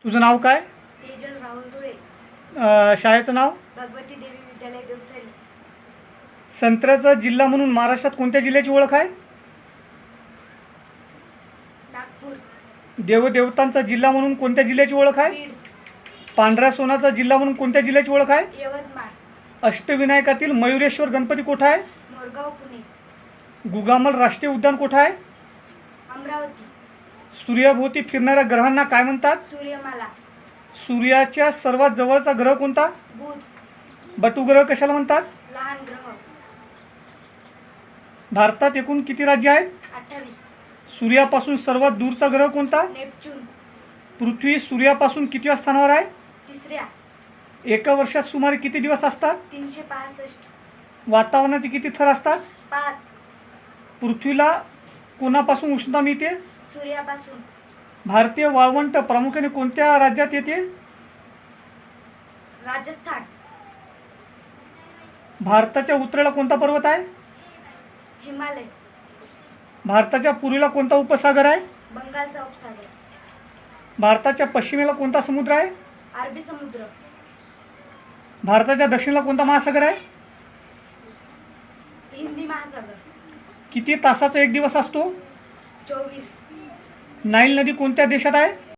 तुझं नाव काय? तेजल राहुल धुळे. शाळेचं नाव? भगवती देवी विद्यालय देवसरी. संत्र्याचा जिल्हा म्हणून महाराष्ट्रात कोणत्या जिल्ह्याची ओळख आहे? नागपूर. देवदेवतांचा जिल्हा म्हणून कोणत्या जिल्ह्याची ओळख आहे? बीड. पांढऱ्या सोन्याचा जिल्हा म्हणून कोणत्या जिल्ह्याची ओळख आहे? यवतमाळ. अष्टविनायकातील मयुरेश्वर गणपती कुठं आहे? मोरगाव पुणे. गुगामल राष्ट्रीय उद्यान कुठं आहे? अमरावती. सूर्याभोवती फिरणाऱ्या ग्रहांना काय म्हणतात? सूर्यमाला. सूर्याच्या सर्वात जवळचा ग्रह कोणता? बुध. बटुग्रह कशाला म्हणतात? लहान ग्रह. भारतात एकूण किती राज्य आहेत? 28. सूर्यापासून सर्वात दूरचा ग्रह कोणता? नेपच्यून. पृथ्वी सूर्यापासून कितव्या स्थानावर आहे? 3ऱ्या. एका वर्षात सुमारे किती दिवस असतात? 365. वातावरणाचे किती थर असतात? 5. पृथ्वीला कोणापासून उष्णता मिळते? सूर्यापासून. भारतीय वाळवंट प्रामुख्याने कोणत्या राज्यात येते? राजस्थान. भारताच्या उत्तरेला कोणता पर्वत आहे? हिमालय. भारताच्या पूर्वेला कोणता उपसागर आहे? बंगालचा उपसागर. भारताच्या पश्चिमेला कोणता समुद्र आहे? अरबी समुद्र. भारताच्या दक्षिणेला कोणता महासागर आहे? हिंदी महासागर. किती तासाचा एक दिवस असतो? 24. नाईल नदी कोणत्या देशात आहे?